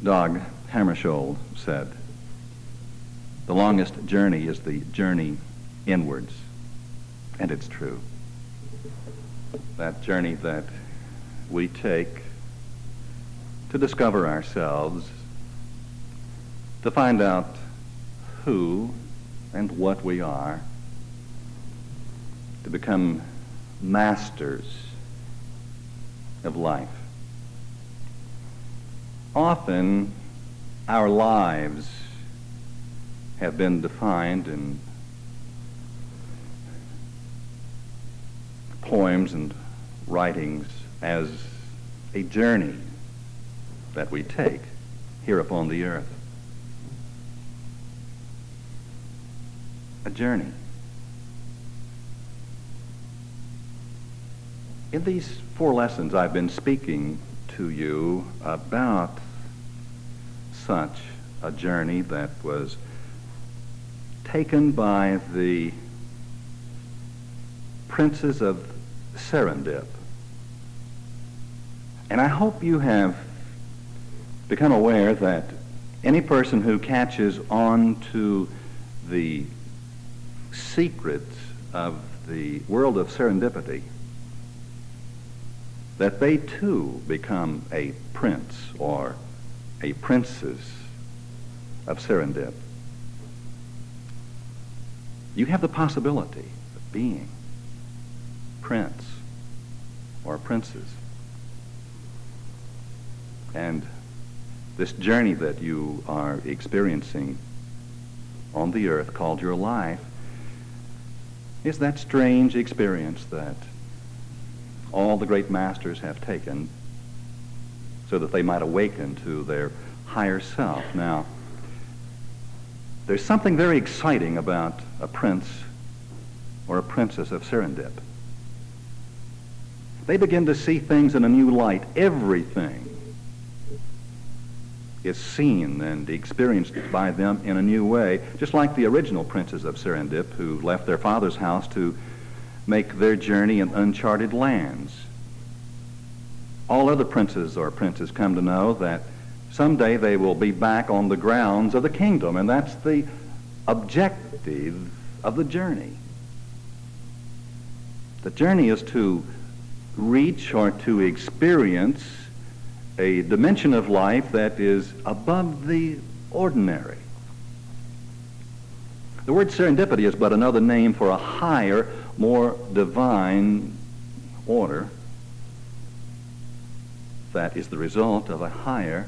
Dag Hammarskjöld said, "The longest journey is the journey inwards." And it's true. That journey that we take to discover ourselves, to find out who and what we are, to become masters of life. Often, our lives have been defined in poems and writings as a journey that we take here upon the earth. A journey. In these 4 lessons, I've been speaking to you about such a journey that was taken by the princes of Serendip. And I hope you have become aware that any person who catches on to the secrets of the world of serendipity, that they too become a prince or a princess of Serendip. You have the possibility of being prince or princess. And this journey that you are experiencing on the earth called your life is that strange experience that all the great masters have taken so that they might awaken to their higher self. Now, there's something very exciting about a prince or a princess of Serendip. They begin to see things in a new light. Everything is seen and experienced by them in a new way, just like the original princes of Serendip who left their father's house to make their journey in uncharted lands. All other princes or princes come to know that someday they will be back on the grounds of the kingdom, and that's the objective of the journey. The journey is to reach or to experience a dimension of life that is above the ordinary. The word serendipity is but another name for a higher, more divine order that is the result of a higher,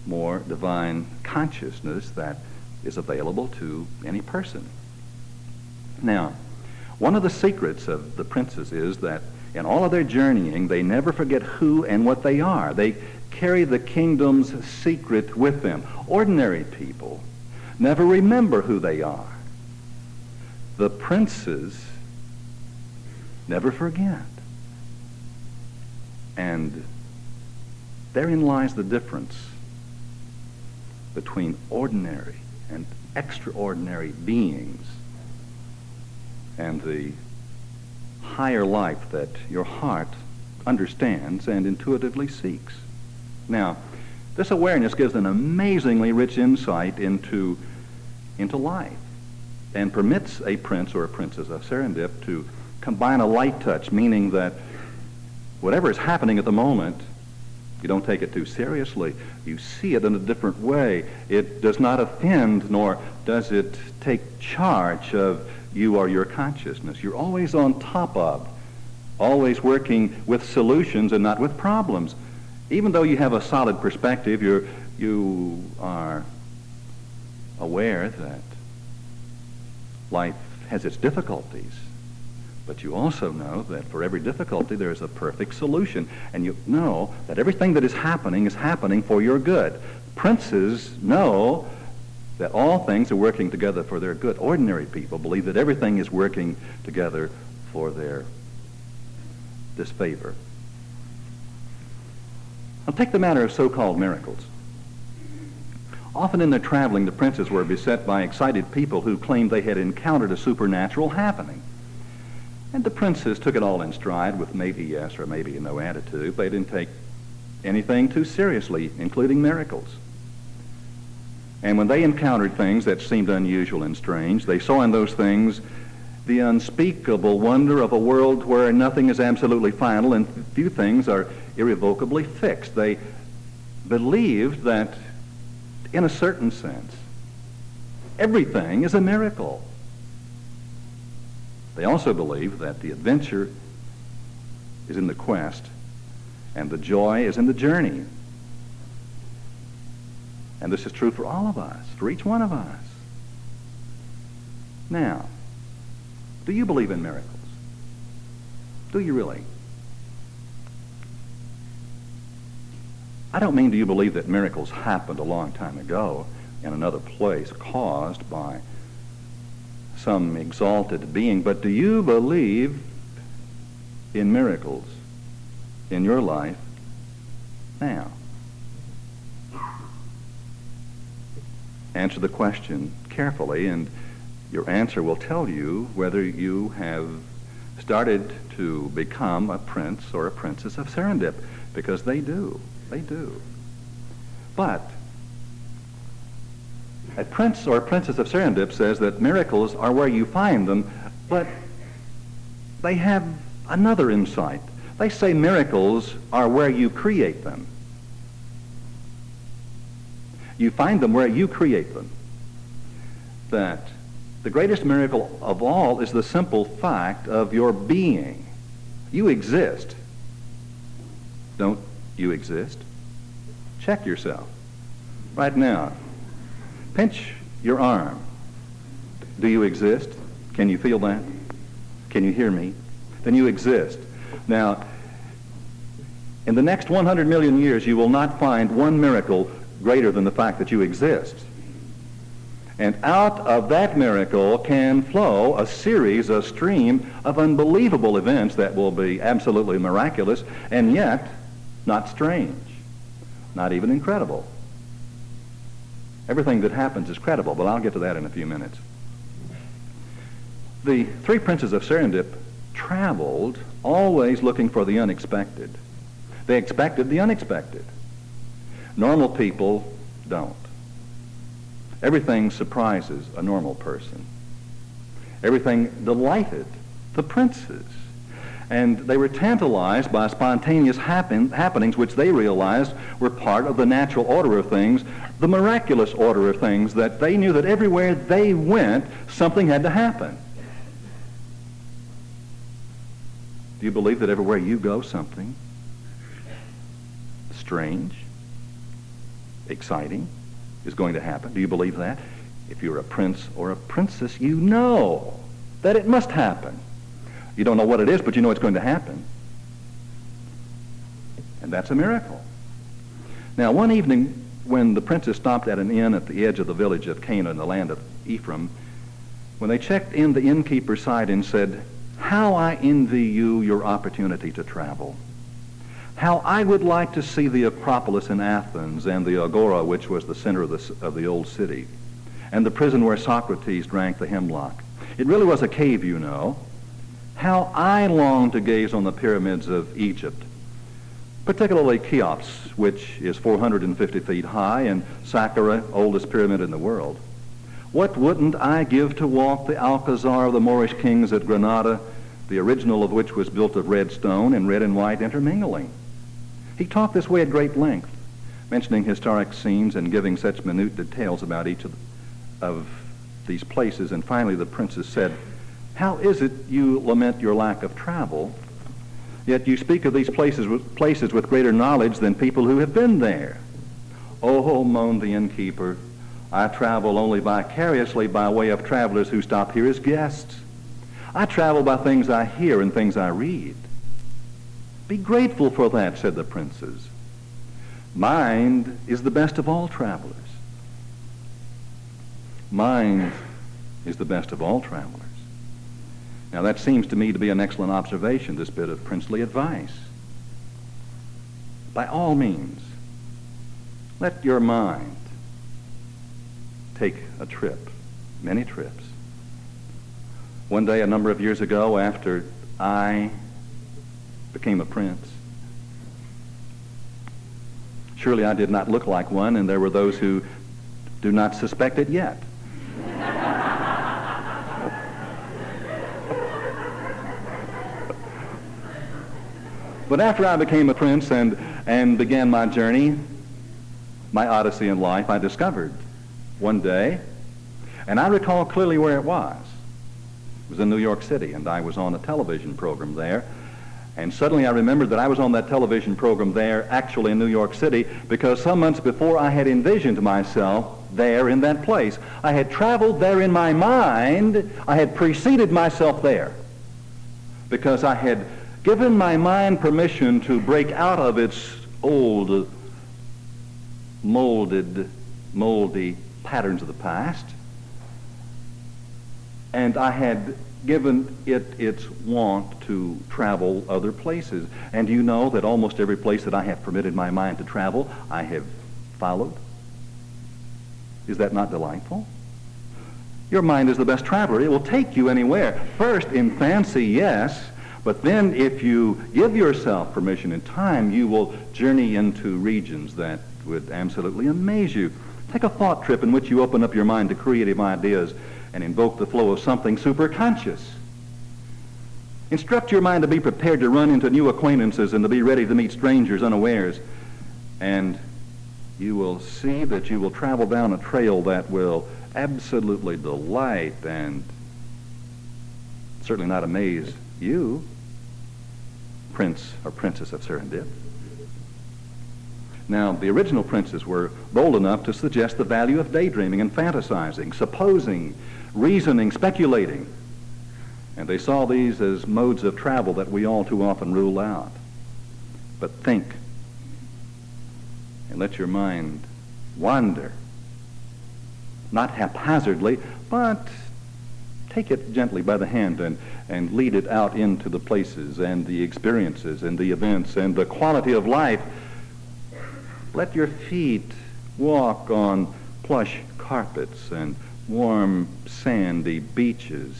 more divine consciousness that is available to any person. Now, one of the secrets of the princes is that in all of their journeying, they never forget who and what they are. They carry the kingdom's secret with them. Ordinary people never remember who they are. The princes never forget. And therein lies the difference between ordinary and extraordinary beings and the higher life that your heart understands and intuitively seeks. Now, this awareness gives an amazingly rich insight into life and permits a prince or a princess of Serendip to combine a light touch, meaning that whatever is happening at the moment, you don't take it too seriously. You see it in a different way. It does not offend, nor does it take charge of you or your consciousness. You're always on top of, always working with solutions and not with problems. Even though you have a solid perspective, you are aware that life has its difficulties. But you also know that for every difficulty there is a perfect solution. And you know that everything that is happening for your good. Princes know that all things are working together for their good. Ordinary people believe that everything is working together for their disfavor. Now take the matter of so-called miracles. Often in their traveling, the princes were beset by excited people who claimed they had encountered a supernatural happening. And the princes took it all in stride with maybe yes or maybe no attitude. They didn't take anything too seriously, including miracles. And when they encountered things that seemed unusual and strange, they saw in those things the unspeakable wonder of a world where nothing is absolutely final and few things are irrevocably fixed. They believed that, in a certain sense, everything is a miracle. They also believed that the adventure is in the quest and the joy is in the journey. And this is true for all of us, for each one of us. Now, do you believe in miracles? Do you really? I don't mean do you believe that miracles happened a long time ago in another place caused by some exalted being, but do you believe in miracles in your life now? Answer the question carefully, and your answer will tell you whether you have started to become a prince or a princess of Serendip, because they do. They do. But a prince or a princess of Serendip says that miracles are where you find them, but they have another insight. They say miracles are where you create them. You find them where you create them. That the greatest miracle of all is the simple fact of your being. You exist. Don't you exist? Check yourself right now. Pinch your arm. Do you exist? Can you feel that? Can you hear me? Then you exist. Now, in the next 100 million years, you will not find one miracle greater than the fact that you exist. And out of that miracle can flow a series, a stream of unbelievable events that will be absolutely miraculous and yet not strange, not even incredible. Everything that happens is credible, but I'll get to that in a few minutes. The three princes of Serendip traveled always looking for the unexpected. They expected the unexpected. Normal people don't. Everything surprises a normal person. Everything delighted the princes. And they were tantalized by spontaneous happenings which they realized were part of the natural order of things, the miraculous order of things, that they knew that everywhere they went, something had to happen. Do you believe that everywhere you go, something strange, exciting is going to happen? Do you believe that? If you're a prince or a princess, you know that it must happen. You don't know what it is, but you know it's going to happen. And that's a miracle. Now, one evening when the princes stopped at an inn at the edge of the village of Canaan in the land of Ephraim, when they checked in, the innkeeper sighed and said, "How I envy you your opportunity to travel. How I would like to see the Acropolis in Athens and the Agora, which was the center of the old city, and the prison where Socrates drank the hemlock. It really was a cave, you know. How I long to gaze on the pyramids of Egypt, particularly Cheops, which is 450 feet high, and Saqqara, oldest pyramid in the world. What wouldn't I give to walk the Alcazar of the Moorish kings at Granada, the original of which was built of red stone and red and white intermingling?" He talked this way at great length, mentioning historic scenes and giving such minute details about each of these places. And finally the princes said, "How is it you lament your lack of travel, yet you speak of these places with greater knowledge than people who have been there?" "Oh," moaned the innkeeper, "I travel only vicariously by way of travelers who stop here as guests. I travel by things I hear and things I read." "Be grateful for that," said the princes. "Mind is the best of all travelers." Mind is the best of all travelers. Now that seems to me to be an excellent observation, this bit of princely advice. By all means, let your mind take a trip, many trips. One day, a number of years ago, after I became a prince, surely I did not look like one, and there were those who do not suspect it yet. But after I became a prince and began my journey, my odyssey in life, I discovered one day, and I recall clearly where it was. It was in New York City, and I was on a television program there. And suddenly I remembered that I was on that television program there, actually in New York City, because some months before I had envisioned myself there in that place. I had traveled there in my mind. I had preceded myself there because I had given my mind permission to break out of its old, moldy patterns of the past. And I had given it its wont to travel other places. And you know that almost every place that I have permitted my mind to travel, I have followed. Is that not delightful? Your mind is the best traveler. It will take you anywhere. First, in fancy, yes, but then if you give yourself permission in time, you will journey into regions that would absolutely amaze you. Take a thought trip in which you open up your mind to creative ideas and invoke the flow of something superconscious. Instruct your mind to be prepared to run into new acquaintances and to be ready to meet strangers unawares. And you will see that you will travel down a trail that will absolutely delight and certainly not amaze you, Prince or Princess of Serendip. Now, the original princes were bold enough to suggest the value of daydreaming and fantasizing, supposing, reasoning, speculating. And they saw these as modes of travel that we all too often rule out. But think and let your mind wander. Not haphazardly, but take it gently by the hand and lead it out into the places and the experiences and the events and the quality of life. Let your feet walk on plush carpets and warm sandy beaches.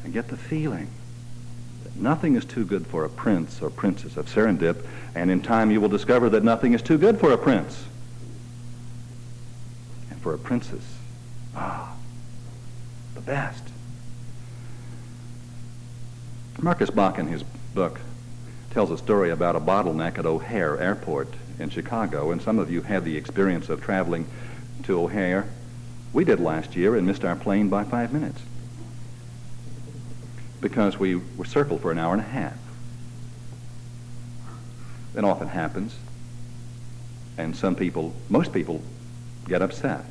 And get the feeling that nothing is too good for a prince or princess of Serendip, and in time you will discover that nothing is too good for a prince and for a princess. The best. Marcus Bach, in his book, tells a story about a bottleneck at O'Hare Airport in Chicago, and some of you had the experience of traveling to O'Hare. We did last year and missed our plane by 5 minutes because we were circled for an hour and a half. It often happens, and most people get upset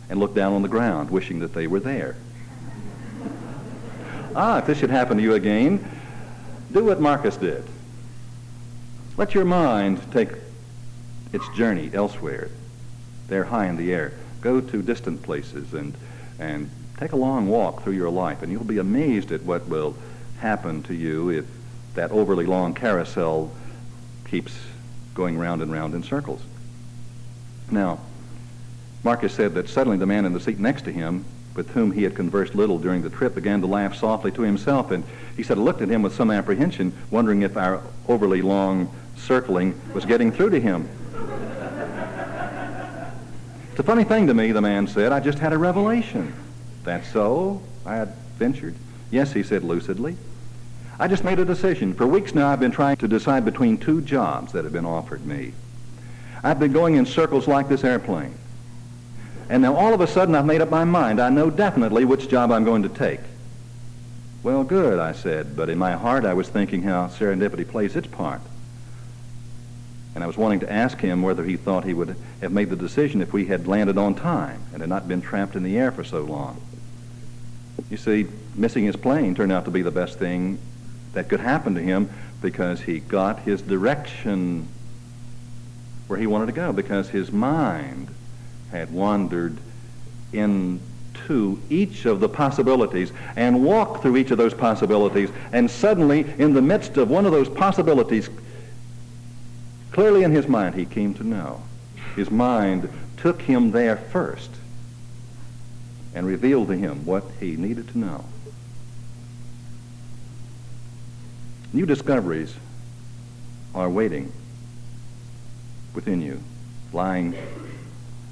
and look down on the ground wishing that they were there. If this should happen to you again, do what Marcus did. Let your mind take its journey elsewhere. There high in the air. Go to distant places and take a long walk through your life, and you'll be amazed at what will happen to you if that overly long carousel keeps going round and round in circles. Now, Marcus said that suddenly the man in the seat next to him, with whom he had conversed little during the trip, began to laugh softly to himself, and he said, I looked at him with some apprehension, wondering if our overly long circling was getting through to him. It's a funny thing to me, the man said. I just had a revelation. That's so? I had ventured. Yes, he said lucidly. I just made a decision. For weeks now I've been trying to decide between two jobs that have been offered me. I've been going in circles like this airplane. And now all of a sudden I've made up my mind. I know definitely which job I'm going to take. Well, good, I said, but in my heart I was thinking how serendipity plays its part. And I was wanting to ask him whether he thought he would have made the decision if we had landed on time and had not been trapped in the air for so long. You see, missing his plane turned out to be the best thing that could happen to him because he got his direction where he wanted to go, because his mind had wandered into each of the possibilities and walked through each of those possibilities, and suddenly in the midst of one of those possibilities, clearly in his mind he came to know. His mind took him there first and revealed to him what he needed to know. New discoveries are waiting within you, lying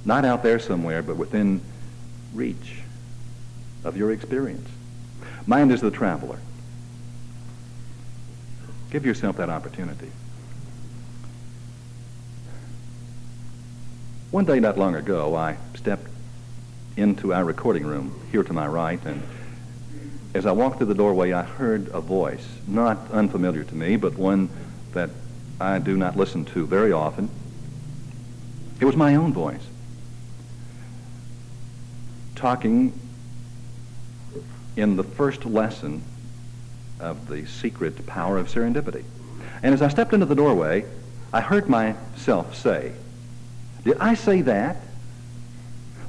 not out there somewhere, but within reach of your experience. Mind is the traveler. Give yourself that opportunity. One day not long ago, I stepped into our recording room here to my right, and as I walked through the doorway, I heard a voice, not unfamiliar to me, but one that I do not listen to very often. It was my own voice, talking in the first lesson of the secret power of serendipity. And as I stepped into the doorway, I heard myself say, "Did I say that?"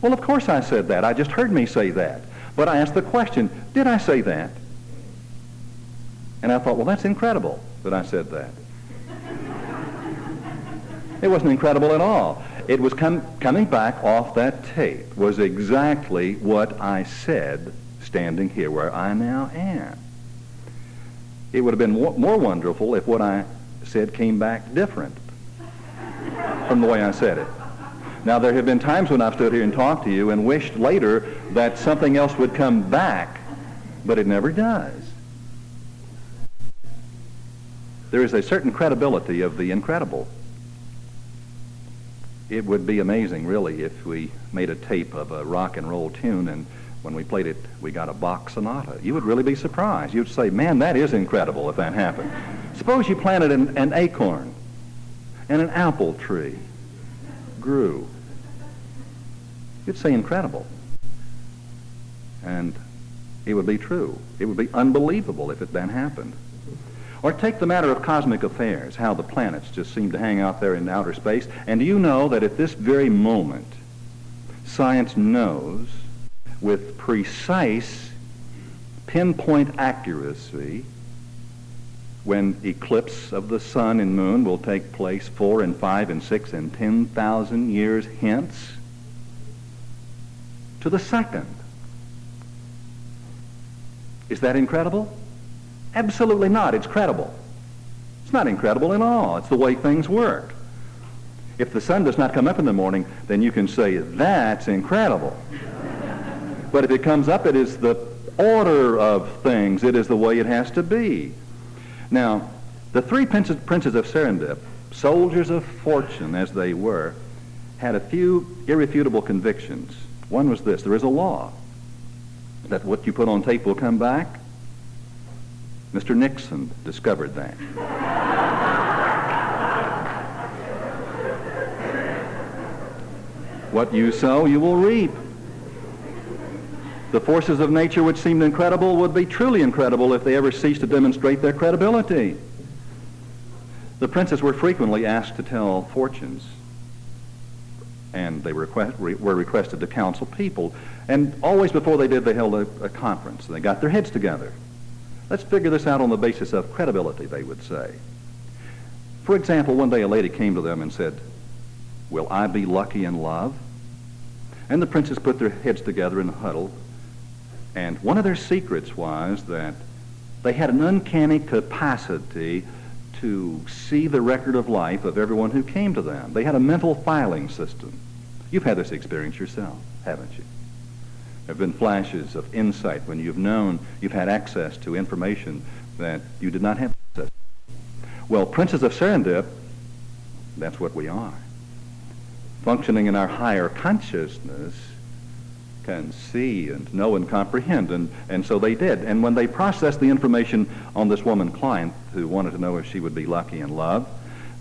Well, of course I said that. I just heard me say that. But I asked the question, did I say that? And I thought, well, that's incredible that I said that. It wasn't incredible at all. It was coming back off that tape was exactly what I said standing here where I now am. It would have been more wonderful if what I said came back different from the way I said it. Now, there have been times when I've stood here and talked to you and wished later that something else would come back, but it never does. There is a certain credibility of the incredible. It would be amazing, really, if we made a tape of a rock and roll tune and when we played it, we got a Bach sonata. You would really be surprised. You'd say, man, that is incredible if that happened. Suppose you planted an acorn and an apple tree grew. You'd say incredible. And it would be true. It would be unbelievable if it then happened. Or take the matter of cosmic affairs, how the planets just seem to hang out there in outer space. And do you know that at this very moment, science knows with precise pinpoint accuracy when eclipse of the sun and moon will take place 4 and 5 and 6 and 10,000 years hence to the second. Is that incredible? Absolutely not. It's credible. It's not incredible at all. It's the way things work. If the sun does not come up in the morning, then you can say, that's incredible. But if it comes up, it is the order of things. It is the way it has to be. Now, the three princes of Serendip, soldiers of fortune as they were, had a few irrefutable convictions. One was this: there is a law that what you put on tape will come back. Mr. Nixon discovered that. What you sow, you will reap. The forces of nature which seemed incredible would be truly incredible if they ever ceased to demonstrate their credibility. The princes were frequently asked to tell fortunes, and they were requested to counsel people. And always before they did, they held a conference. They got their heads together. Let's figure this out on the basis of credibility, they would say. For example, one day a lady came to them and said, "Will I be lucky in love?" And the princes put their heads together and huddled. And one of their secrets was that they had an uncanny capacity to see the record of life of everyone who came to them. They had a mental filing system. You've had this experience yourself, haven't you? There have been flashes of insight when you've known you've had access to information that you did not have access to. Well, princes of Serendip, that's what we are. Functioning in our higher consciousness, can see and know and comprehend, and so they did. And when they processed the information on this woman client who wanted to know if she would be lucky in love,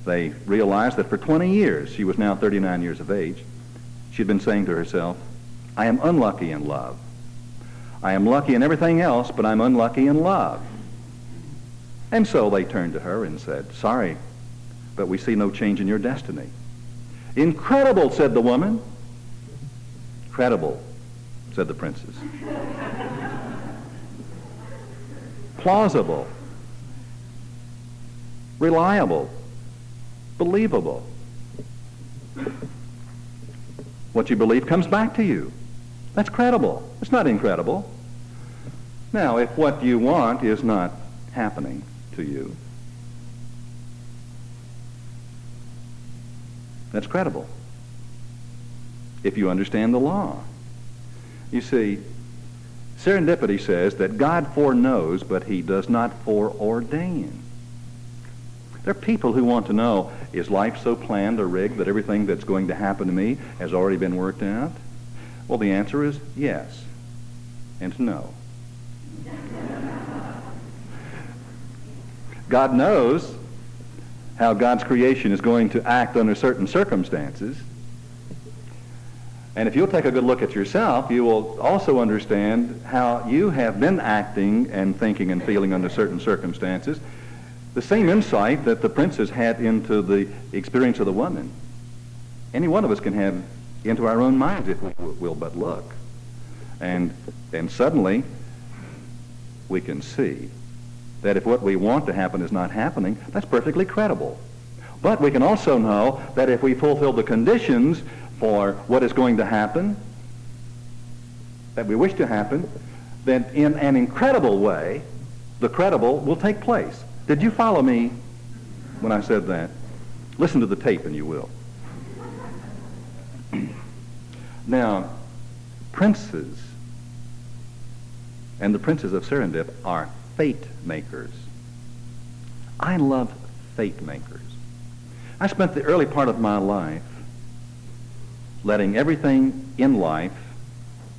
they realized that for 20 years, she was now 39 years of age, she'd been saying to herself, I am unlucky in love. I am lucky in everything else, but I'm unlucky in love. And so they turned to her and said, sorry, but we see no change in your destiny. Incredible, said the woman. Credible, said the princes. Plausible, reliable, believable. What you believe comes back to you. That's credible. It's not incredible. Now, if what you want is not happening to you, That's credible. If you understand the law. You see, serendipity says that God foreknows, but he does not foreordain. There are people who want to know, is life so planned or rigged that everything that's going to happen to me has already been worked out? Well, the answer is yes and no. God knows how God's creation is going to act under certain circumstances. And if you'll take a good look at yourself, you will also understand how you have been acting and thinking and feeling under certain circumstances. The same insight that the princess had into the experience of the woman, any one of us can have into our own minds if we will but look. And suddenly, we can see that if what we want to happen is not happening, that's perfectly credible. But we can also know that if we fulfill the conditions for what is going to happen, that we wish to happen, then in an incredible way, the credible will take place. Did you follow me when I said that? Listen to the tape and you will. Now, princes and the princes of Serendip are fate makers. I love fate makers. I spent the early part of my life letting everything in life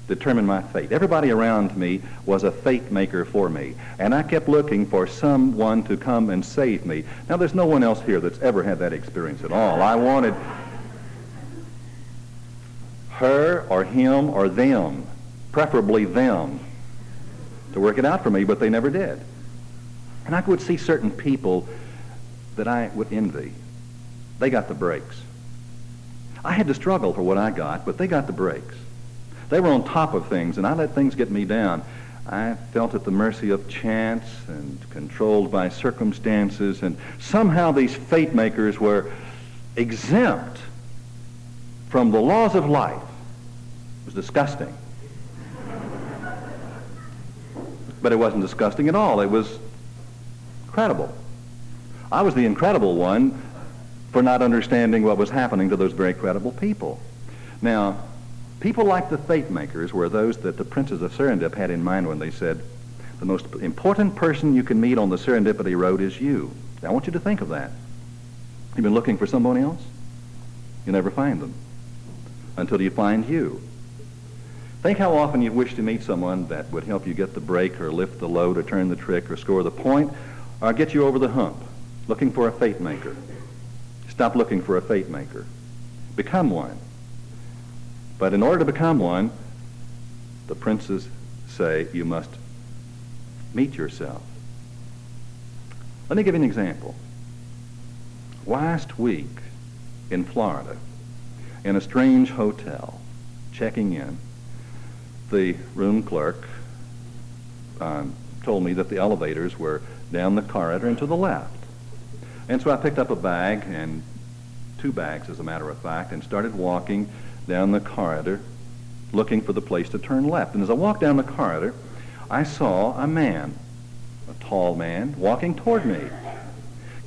determine my fate. Everybody around me was a fate maker for me, and I kept looking for someone to come and save me. Now, there's no one else here that's ever had that experience at all. I wanted her or him or them, preferably them, to work it out for me, but they never did. And I would see certain people that I would envy. They got the breaks. I had to struggle for what I got, but they got the breaks. They were on top of things, and I let things get me down. I felt at the mercy of chance and controlled by circumstances, and somehow these fate makers were exempt from the laws of life. It was disgusting. But it wasn't disgusting at all. It was credible. I was the incredible one for not understanding what was happening to those very credible people. Now, people like the fate makers were those that the princes of Serendip had in mind when they said, the most important person you can meet on the Serendipity road is you. I want you to think of that. You've been looking for someone else? You never find them until you find you. Think how often you wish to meet someone that would help you get the break or lift the load or turn the trick or score the point or get you over the hump, looking for a fate maker. Stop looking for a fate maker. Become one. But in order to become one, the princes say you must meet yourself. Let me give you an example. Last week in Florida, in a strange hotel, checking in, the room clerk told me that the elevators were down the corridor and to the left. And so I picked up a bag, and 2 bags as a matter of fact, and started walking down the corridor looking for the place to turn left. And as I walked down the corridor, I saw a man, a tall man, walking toward me,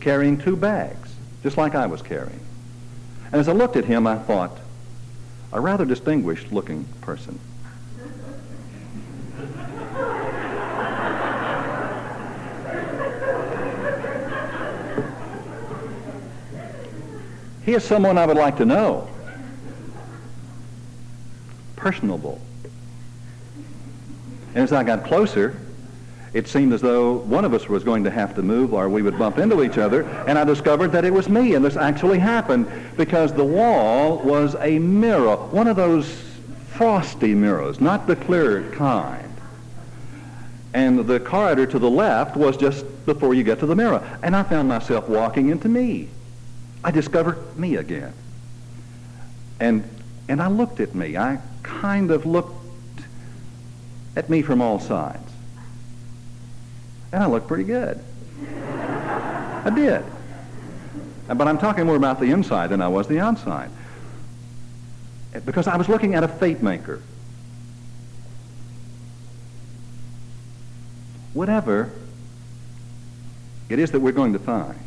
carrying 2 bags, just like I was carrying. And as I looked at him, I thought, a rather distinguished looking person. He is someone I would like to know. Personable. And as I got closer, it seemed as though one of us was going to have to move or we would bump into each other, and I discovered that it was me, and this actually happened because the wall was a mirror, one of those frosty mirrors, not the clear kind. And the corridor to the left was just before you get to the mirror, and I found myself walking into me. I discovered me again. And I looked at me. I kind of looked at me from all sides. And I looked pretty good. I did. But I'm talking more about the inside than I was the outside. Because I was looking at a fate maker. Whatever it is that we're going to find,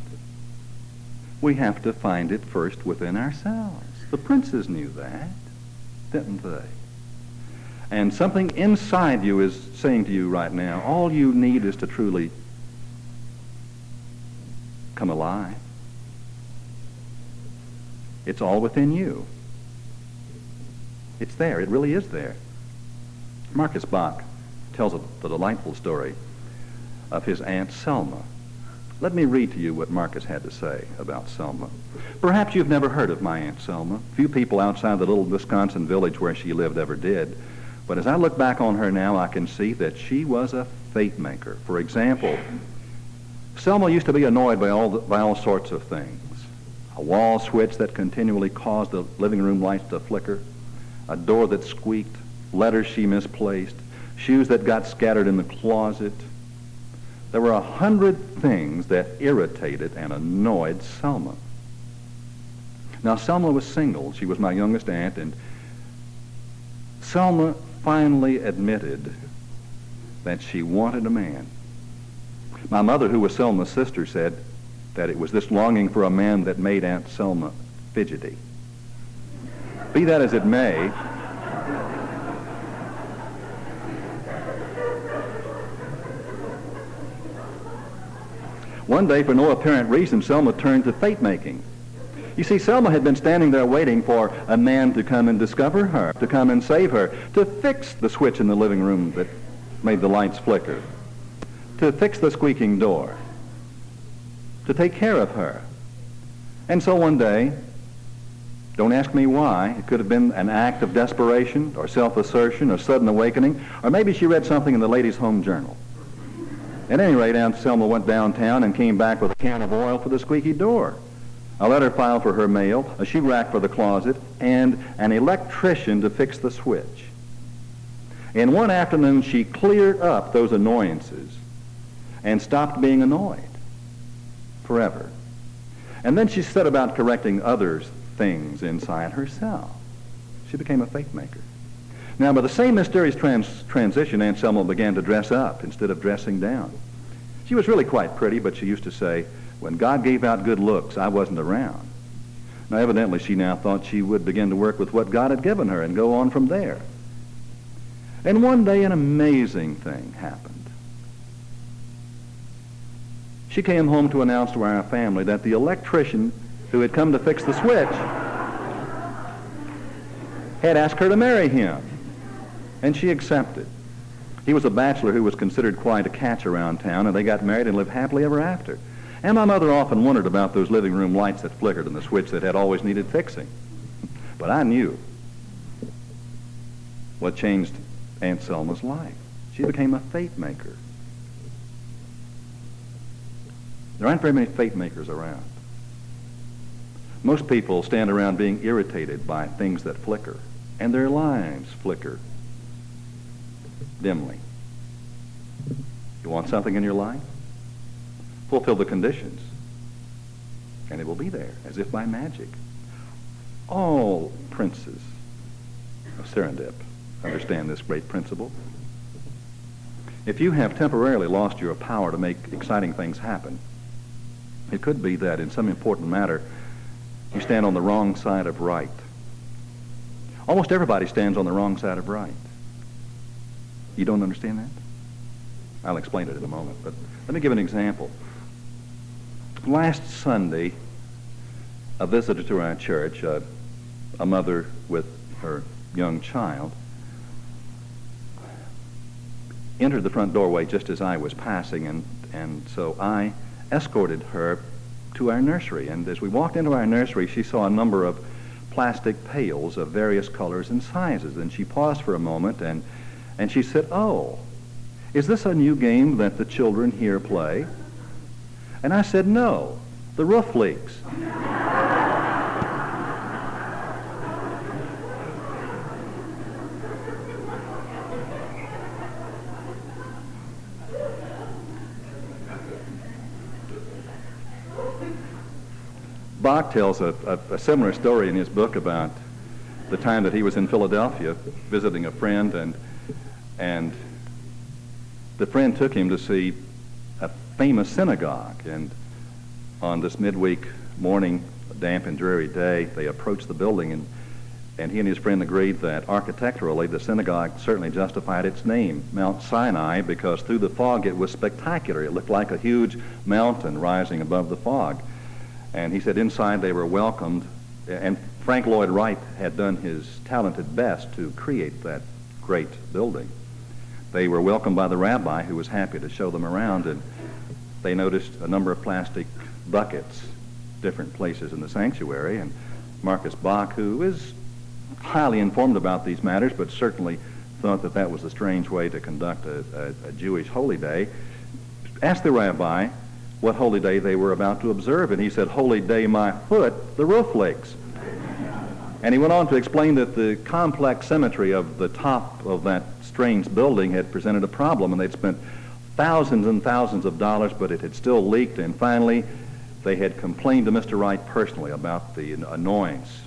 we have to find it first within ourselves. The princes knew that, didn't they? And something inside you is saying to you right now, all you need is to truly come alive. It's all within you. It's there. It really is there. Marcus Bach tells the delightful story of his Aunt Selma. Let me read to you what Marcus had to say about Selma. Perhaps you've never heard of my Aunt Selma. Few people outside the little Wisconsin village where she lived ever did. But as I look back on her now, I can see that she was a faith maker. For example, Selma used to be annoyed by all sorts of things. A wall switch that continually caused the living room lights to flicker, a door that squeaked, letters she misplaced, shoes that got scattered in the closet. There were 100 things that irritated and annoyed Selma. Now, Selma was single. She was my youngest aunt, and Selma finally admitted that she wanted a man. My mother, who was Selma's sister, said that it was this longing for a man that made Aunt Selma fidgety. Be that as it may, one day, for no apparent reason, Selma turned to fate-making. You see, Selma had been standing there waiting for a man to come and discover her, to come and save her, to fix the switch in the living room that made the lights flicker, to fix the squeaking door, to take care of her. And so one day, don't ask me why, it could have been an act of desperation or self-assertion or sudden awakening, or maybe she read something in the Ladies' Home Journal. At any rate, Aunt Selma went downtown and came back with a can of oil for the squeaky door, a letter file for her mail, a shoe rack for the closet, and an electrician to fix the switch. In one afternoon, she cleared up those annoyances and stopped being annoyed forever. And then she set about correcting others' things inside herself. She became a faith maker. Now, by the same mysterious transition, Aunt Selma began to dress up instead of dressing down. She was really quite pretty, but she used to say, when God gave out good looks, I wasn't around. Now, evidently, she now thought she would begin to work with what God had given her and go on from there. And one day, an amazing thing happened. She came home to announce to our family that the electrician who had come to fix the switch had asked her to marry him. And she accepted. He was a bachelor who was considered quite a catch around town, and they got married and lived happily ever after. And my mother often wondered about those living room lights that flickered and the switch that had always needed fixing. But I knew what changed Aunt Selma's life. She became a faith maker. There aren't very many faith makers around. Most people stand around being irritated by things that flicker, and their lives flicker dimly. You want something in your life? Fulfill the conditions, and it will be there, as if by magic. All princes of Serendip understand this great principle. If you have temporarily lost your power to make exciting things happen, it could be that in some important matter, you stand on the wrong side of right. Almost everybody stands on the wrong side of right. You don't understand that? I'll explain it in a moment, but let me give an example. Last Sunday, a visitor to our church, a mother with her young child, entered the front doorway just as I was passing, and so I escorted her to our nursery. And as we walked into our nursery, she saw a number of plastic pails of various colors and sizes, and she paused for a moment, and she said, "Oh, is this a new game that the children here play?" And I said, "No, the roof leaks." Bach tells a similar story in his book about the time that he was in Philadelphia visiting a friend, and the friend took him to see a famous synagogue. And on this midweek morning, a damp and dreary day, they approached the building, and he and his friend agreed that architecturally the synagogue certainly justified its name, Mount Sinai, because through the fog it was spectacular. It looked like a huge mountain rising above the fog. And he said inside they were welcomed, and Frank Lloyd Wright had done his talented best to create that great building. They were welcomed by the rabbi, who was happy to show them around, and they noticed a number of plastic buckets, different places in the sanctuary, and Marcus Bach, who is highly informed about these matters, but certainly thought that that was a strange way to conduct a Jewish holy day, asked the rabbi what holy day they were about to observe, and he said, "Holy day, my foot, the roof leaks." And he went on to explain that the complex symmetry of the top of that strange building had presented a problem, and they'd spent thousands and thousands of dollars, but it had still leaked, and finally they had complained to Mr. Wright personally about the annoyance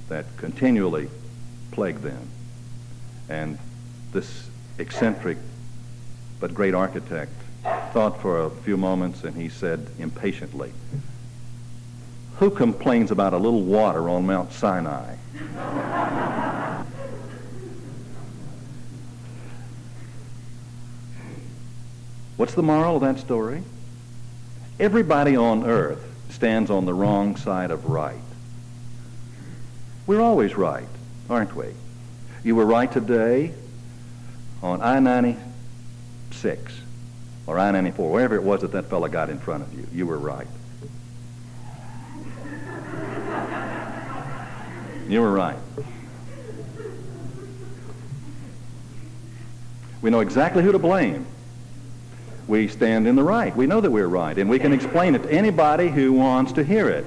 that continually plagued them. And this eccentric but great architect thought for a few moments, and he said impatiently, "Who complains about a little water on Mount Sinai?" What's the moral of that story? Everybody on earth stands on the wrong side of right. We're always right, aren't we? You were right today on I-96 or I-94, wherever it was that that fellow got in front of you. You were right. You were right. We know exactly who to blame. We stand in the right. We know that we're right, and we can explain it to anybody who wants to hear it.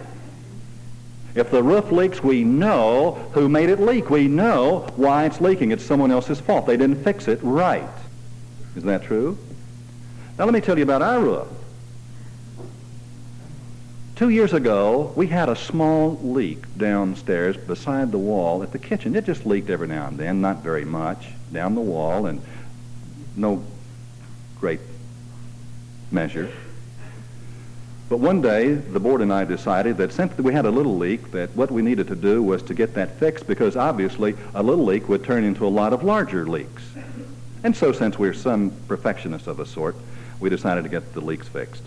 If the roof leaks, we know who made it leak. We know why it's leaking. It's someone else's fault. They didn't fix it right. Is that true? Now let me tell you about our roof. 2 years ago, we had a small leak downstairs beside the wall at the kitchen. It just leaked every now and then, not very much, down the wall, and no great measure. But one day, the board and I decided that since we had a little leak, that what we needed to do was to get that fixed, because obviously a little leak would turn into a lot of larger leaks. And so since we're some perfectionists of a sort, we decided to get the leaks fixed.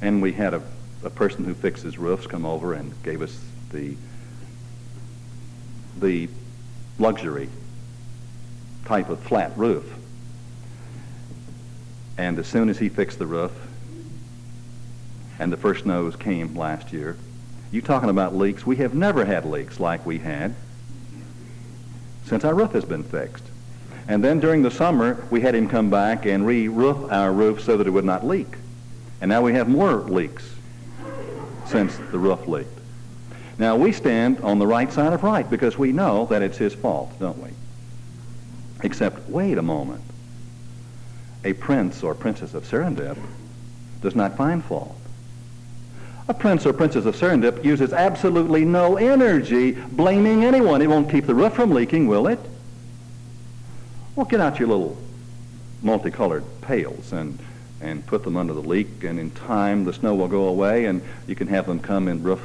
And we had a person who fixes roofs come over and gave us the luxury type of flat roof. And as soon as he fixed the roof, and the first snows came last year, you talking about leaks, we have never had leaks like we had since our roof has been fixed. And then during the summer, we had him come back and re-roof our roof so that it would not leak. And now we have more leaks since the roof leaked. Now we stand on the right side of right because we know that it's his fault, don't we? Except, wait a moment. A prince or princess of Serendip does not find fault. A prince or princess of Serendip uses absolutely no energy blaming anyone. It won't keep the roof from leaking, will it? Well, get out your little multicolored pails and put them under the leak, and in time the snow will go away, and you can have them come and roof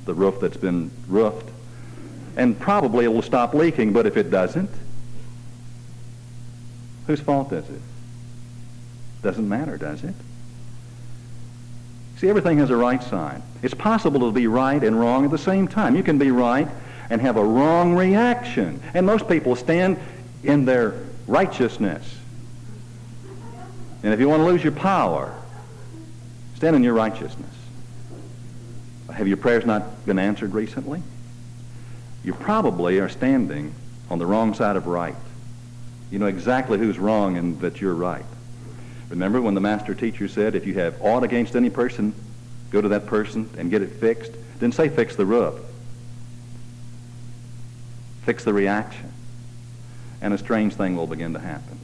the roof that's been roofed, and probably it will stop leaking. But if it doesn't, whose fault is it? Doesn't matter, does it? See, everything has a right side. It's possible to be right and wrong at the same time. You can be right and have a wrong reaction. And most people stand in their righteousness. And if you want to lose your power, stand in your righteousness. Have your prayers not been answered recently? You probably are standing on the wrong side of right. You know exactly who's wrong and that you're right. Remember when the master teacher said, if you have aught against any person, go to that person and get it fixed? Didn't say fix the roof. Fix the reaction. And a strange thing will begin to happen.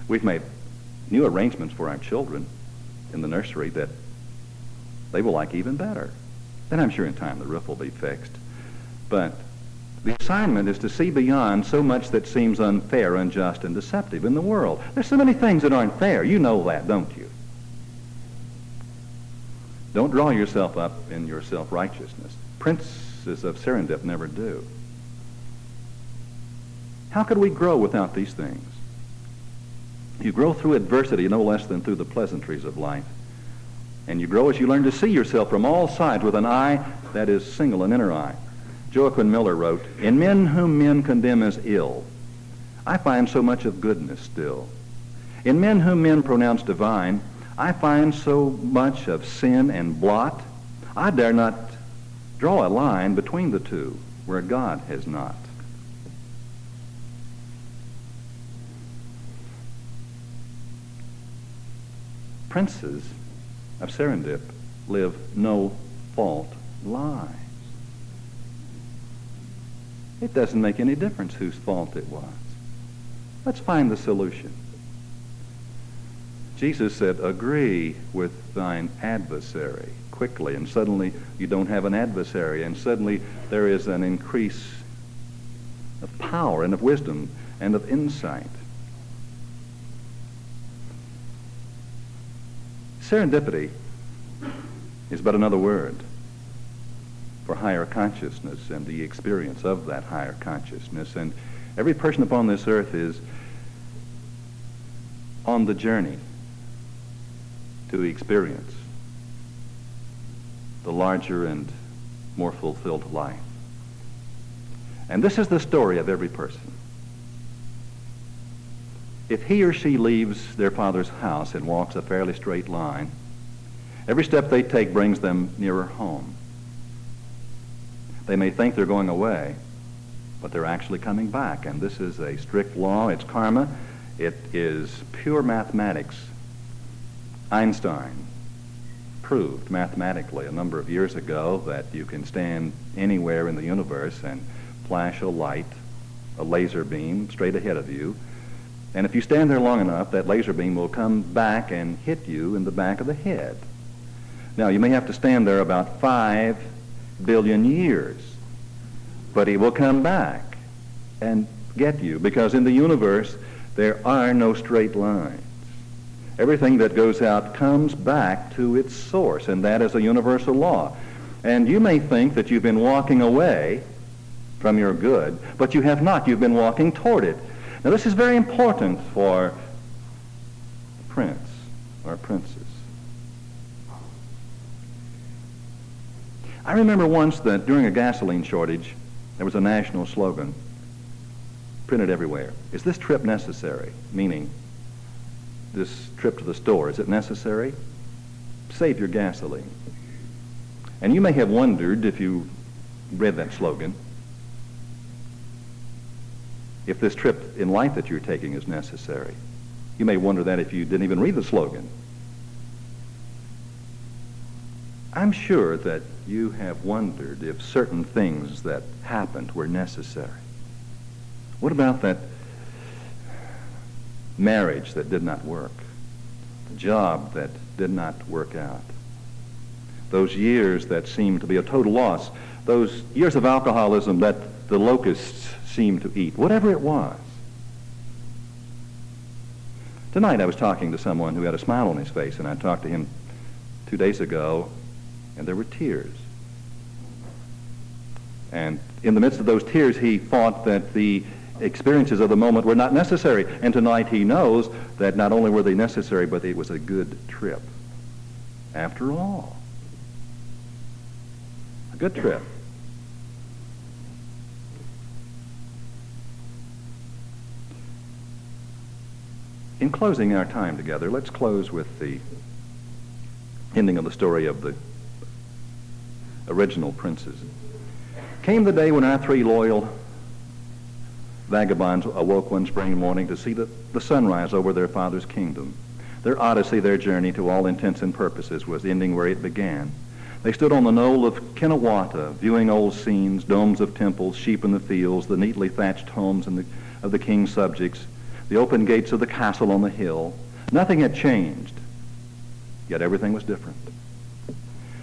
We've made new arrangements for our children in the nursery that they will like even better. Then I'm sure in time the roof will be fixed. But the assignment is to see beyond so much that seems unfair, unjust, and deceptive in the world. There's so many things that aren't fair. You know that, don't you? Don't draw yourself up in your self-righteousness. Princes of Serendip never do. How could we grow without these things? You grow through adversity no less than through the pleasantries of life. And you grow as you learn to see yourself from all sides with an eye that is single, an inner eye. Joaquin Miller wrote, "In men whom men condemn as ill, I find so much of goodness still. In men whom men pronounce divine, I find so much of sin and blot, I dare not draw a line between the two where God has not." Princes of Serendip live no-fault lives. It doesn't make any difference whose fault it was. Let's find the solution. Jesus said, "Agree with thine adversary," quickly, and suddenly you don't have an adversary, and suddenly there is an increase of power and of wisdom and of insight. Serendipity is but another word for higher consciousness and the experience of that higher consciousness. And every person upon this earth is on the journey to experience the larger and more fulfilled life. And this is the story of every person. If he or she leaves their father's house and walks a fairly straight line, every step they take brings them nearer home. They may think they're going away, but they're actually coming back. And this is a strict law. It's karma. It is pure mathematics. Einstein proved mathematically a number of years ago that you can stand anywhere in the universe and flash a light, a laser beam, straight ahead of you. And if you stand there long enough, that laser beam will come back and hit you in the back of the head. Now, you may have to stand there about 5 billion years, but it will come back and get you, because in the universe, there are no straight lines. Everything that goes out comes back to its source, and that is a universal law. And you may think that you've been walking away from your good, but you have not. You've been walking toward it. Now, this is very important for a prince or a princess. I remember once that during a gasoline shortage, there was a national slogan printed everywhere. "Is this trip necessary?" Meaning, this trip to the store, is it necessary? Save your gasoline. And you may have wondered, if you read that slogan, if this trip in life that you're taking is necessary. You may wonder that if you didn't even read the slogan. I'm sure that you have wondered if certain things that happened were necessary. What about that marriage that did not work? The job that did not work out? Those years that seemed to be a total loss? Those years of alcoholism that the locusts seemed to eat? Whatever it was. Tonight I was talking to someone who had a smile on his face, and I talked to him 2 days ago, and there were tears. And in the midst of those tears, he thought that the experiences of the moment were not necessary. And tonight he knows that not only were they necessary, but it was a good trip. After all, a good trip. In closing our time together, let's close with the ending of the story of the original princes. Came the day when our 3 loyal vagabonds awoke one spring morning to see the sunrise over their father's kingdom. Their odyssey, their journey, to all intents and purposes, was ending where it began. They stood on the knoll of Kenawata, viewing old scenes, domes of temples, sheep in the fields, the neatly thatched homes of the king's subjects, the open gates of the castle on the hill. Nothing had changed, yet everything was different.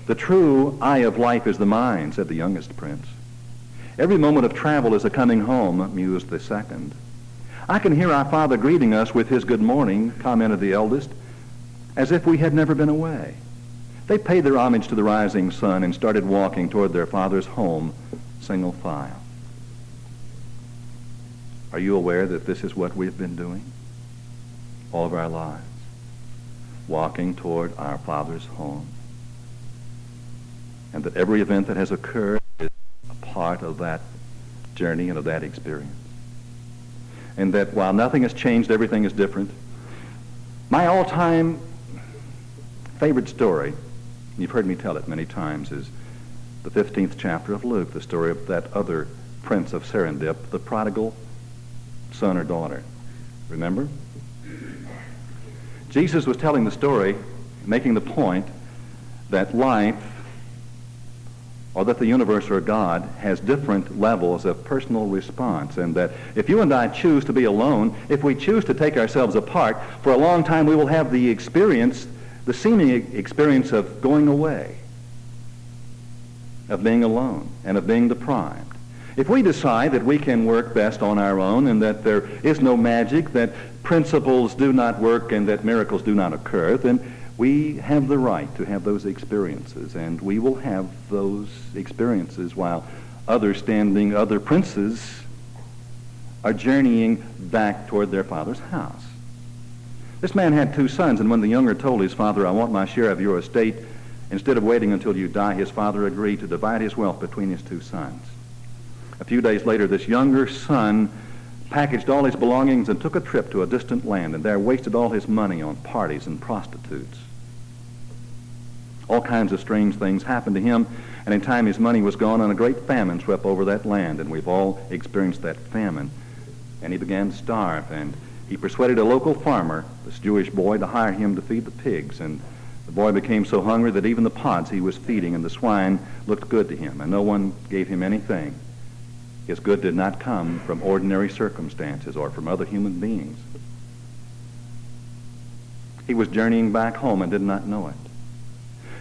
"The true eye of life is the mind," said the youngest prince. "Every moment of travel is a coming home," mused the second. "I can hear our father greeting us with his good morning," commented the eldest, "as if we had never been away. They paid their homage to the rising sun and started walking toward their father's home, single file. Are you aware that this is what we've been doing all of our lives? Walking toward our Father's home. And that every event that has occurred is a part of that journey and of that experience. And that while nothing has changed, everything is different. My all-time favorite story, you've heard me tell it many times, is the 15th chapter of Luke, the story of that other prince of Serendip, the prodigal son or daughter. Remember? Jesus was telling the story, making the point that life, or that the universe or God has different levels of personal response, and that if you and I choose to be alone, if we choose to take ourselves apart, for a long time we will have the experience, the seeming experience of going away, of being alone, and of being deprived. If we decide that we can work best on our own and that there is no magic, that principles do not work and that miracles do not occur, then we have the right to have those experiences, and we will have those experiences while other princes are journeying back toward their father's house. This man had 2 sons, and when the younger told his father, "I want my share of your estate," instead of waiting until you die, his father agreed to divide his wealth between his 2 sons. A few days later, this younger son packaged all his belongings and took a trip to a distant land, and there wasted all his money on parties and prostitutes. All kinds of strange things happened to him, and in time his money was gone, and a great famine swept over that land, and we've all experienced that famine. And he began to starve, and he persuaded a local farmer, this Jewish boy, to hire him to feed the pigs, and the boy became so hungry that even the pods he was feeding and the swine looked good to him, and no one gave him anything. His good did not come from ordinary circumstances or from other human beings. He was journeying back home and did not know it.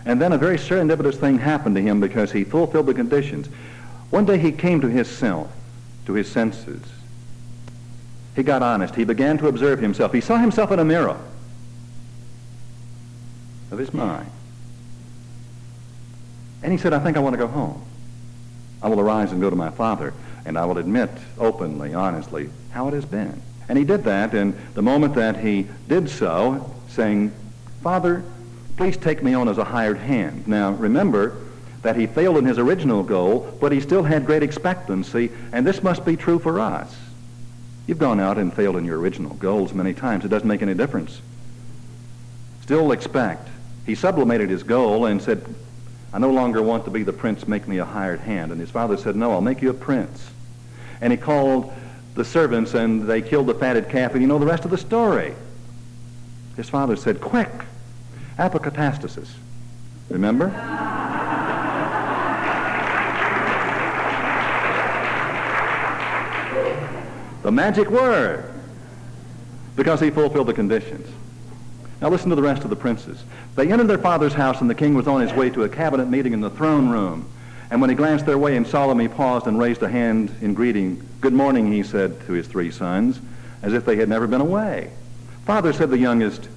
And then a very serendipitous thing happened to him because he fulfilled the conditions. One day he came to himself, to his senses. He got honest. He began to observe himself. He saw himself in a mirror of his mind. And he said, "I think I want to go home. I will arise and go to my father, and I will admit openly, honestly, how it has been." And he did that, and the moment that he did so, saying, "Father, please take me on as a hired hand." Now, remember that he failed in his original goal, but he still had great expectancy, and this must be true for us. You've gone out and failed in your original goals many times. It doesn't make any difference. Still expect. He sublimated his goal and said, "I no longer want to be the prince, make me a hired hand." And his father said, "No, I'll make you a prince." And he called the servants, and they killed the fatted calf, and you know the rest of the story. His father said, "Quick, apokatastasis." Remember? The magic word, because he fulfilled the conditions. Now listen to the rest of the princes. They entered their father's house, and the king was on his way to a cabinet meeting in the throne room. And when he glanced their way in solemn, he paused and raised a hand in greeting. "Good morning," he said to his 3 sons, as if they had never been away. "Father," said the youngest,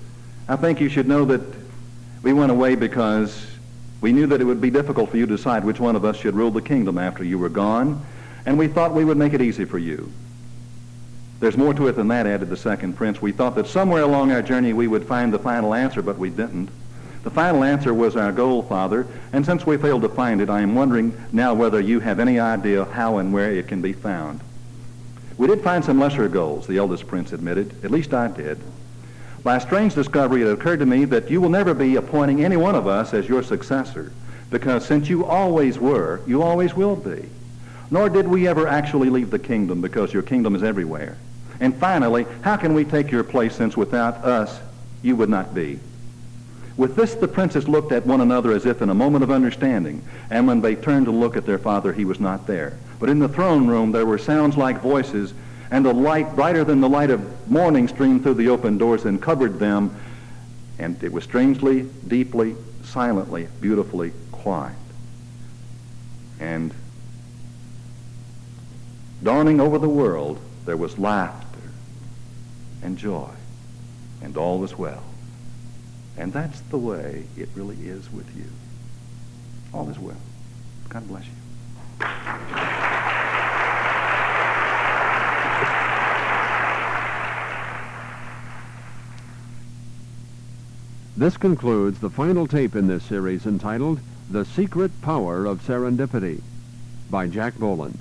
"I think you should know that we went away because we knew that it would be difficult for you to decide which one of us should rule the kingdom after you were gone, and we thought we would make it easy for you." "There's more to it than that," added the second prince. "We thought that somewhere along our journey we would find the final answer, but we didn't. The final answer was our goal, Father, and since we failed to find it, I am wondering now whether you have any idea how and where it can be found." "We did find some lesser goals," the eldest prince admitted. "At least I did. By a strange discovery, it occurred to me that you will never be appointing any one of us as your successor, because since you always were, you always will be. Nor did we ever actually leave the kingdom, because your kingdom is everywhere. And finally, how can we take your place, since without us you would not be?" With this, the princes looked at one another as if in a moment of understanding, and when they turned to look at their father, he was not there. But in the throne room there were sounds like voices, and a light brighter than the light of morning streamed through the open doors and covered them, and it was strangely, deeply, silently, beautifully quiet. And dawning over the world, there was laughter and joy, and all was well. And that's the way it really is with you. All is well. God bless you. This concludes the final tape in this series entitled The Secret Power of Serendipity by Jack Boland.